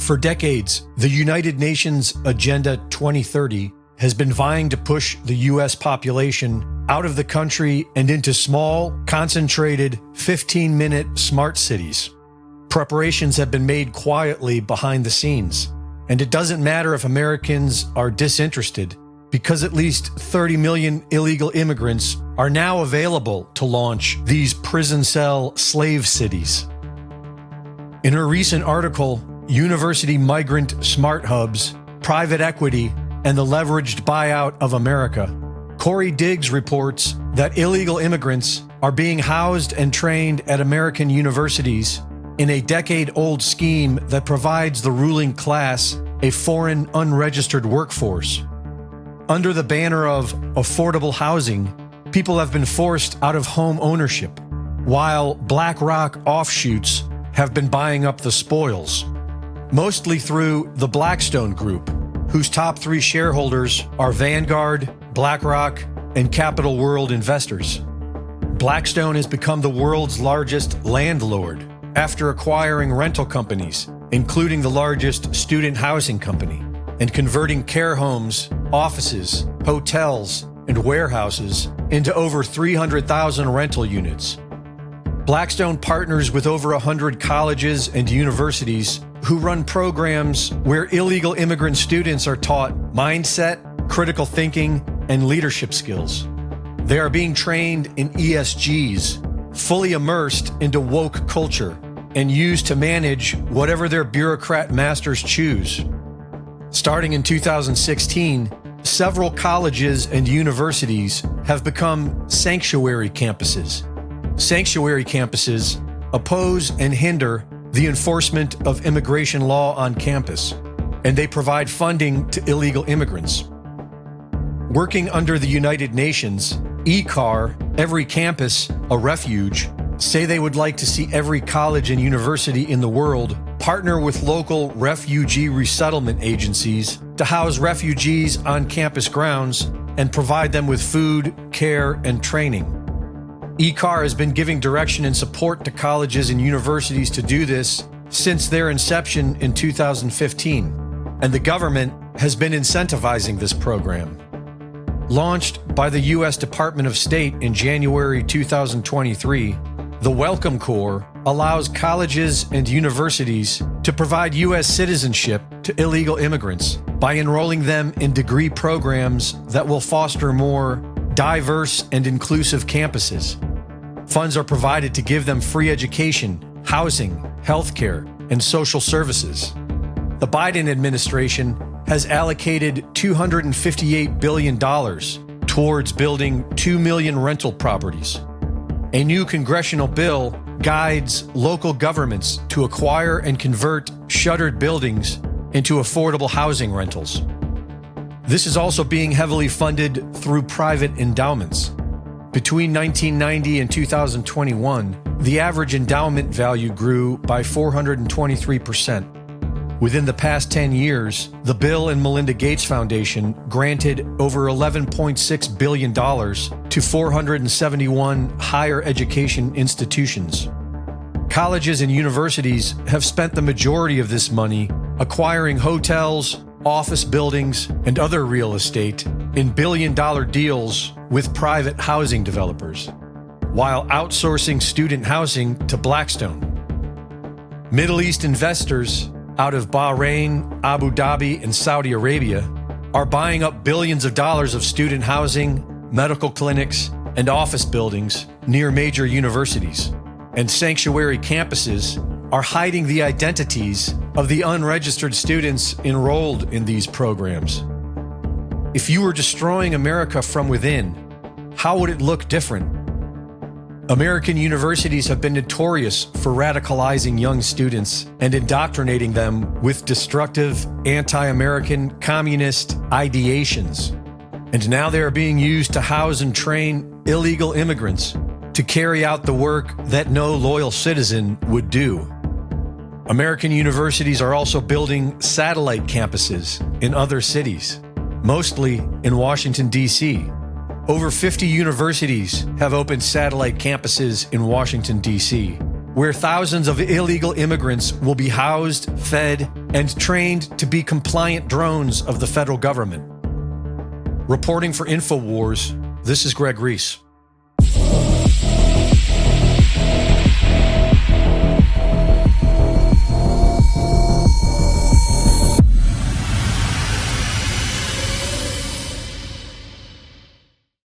For decades, the United Nations Agenda 2030 has been vying to push the U.S. population out of the country and into small, concentrated, 15-minute smart cities. Preparations have been made quietly behind the scenes, and it doesn't matter if Americans are disinterested, because at least 30 million illegal immigrants are now available to launch these prison cell slave cities. In her recent article, University Migrant Smart Hubs, Private Equity, and the Leveraged Buyout of America, Corey Diggs reports that illegal immigrants are being housed and trained at American universities in a decade-old scheme that provides the ruling class a foreign unregistered workforce. Under the banner of affordable housing, people have been forced out of home ownership, while BlackRock offshoots have been buying up the spoils, mostly through the Blackstone Group, whose top 3 shareholders are Vanguard, BlackRock, and Capital World investors. Blackstone has become the world's largest landlord after acquiring rental companies, including the largest student housing company, and converting care homes, offices, hotels, and warehouses into over 300,000 rental units. Blackstone partners with over 100 colleges and universities who run programs where illegal immigrant students are taught mindset, critical thinking, and leadership skills. They are being trained in ESGs, fully immersed into woke culture, and used to manage whatever their bureaucrat masters choose. Starting in 2016, several colleges and universities have become sanctuary campuses. Sanctuary campuses oppose and hinder the enforcement of immigration law on campus, and they provide funding to illegal immigrants. Working under the United Nations, ECAR, Every Campus, a Refuge, say they would like to see every college and university in the world partner with local refugee resettlement agencies to house refugees on campus grounds and provide them with food, care, and training. ECAR has been giving direction and support to colleges and universities to do this since their inception in 2015, and the government has been incentivizing this program. Launched by the U.S. Department of State in January 2023, the Welcome Corps allows colleges and universities to provide U.S. citizenship to illegal immigrants by enrolling them in degree programs that will foster more diverse and inclusive campuses. Funds are provided to give them free education, housing, healthcare, and social services. The Biden administration has allocated $258 billion towards building 2 million rental properties. A new congressional bill guides local governments to acquire and convert shuttered buildings into affordable housing rentals. This is also being heavily funded through private endowments. Between 1990 and 2021, the average endowment value grew by 423%. Within the past 10 years, the Bill and Melinda Gates Foundation granted over $11.6 billion to 471 higher education institutions. Colleges and universities have spent the majority of this money acquiring hotels, office buildings, and other real estate in billion-dollar deals with private housing developers, while outsourcing student housing to Blackstone. Middle East investors out of Bahrain, Abu Dhabi, and Saudi Arabia are buying up billions of dollars of student housing, medical clinics, and office buildings near major universities. And sanctuary campuses are hiding the identities of the unregistered students enrolled in these programs. If you were destroying America from within, how would it look different? American universities have been notorious for radicalizing young students and indoctrinating them with destructive, anti-American, communist ideations. And now they are being used to house and train illegal immigrants to carry out the work that no loyal citizen would do. American universities are also building satellite campuses in other cities, mostly in Washington, D.C. Over 50 universities have opened satellite campuses in Washington, D.C., where thousands of illegal immigrants will be housed, fed, and trained to be compliant drones of the federal government. Reporting for InfoWars, this is Greg Reese.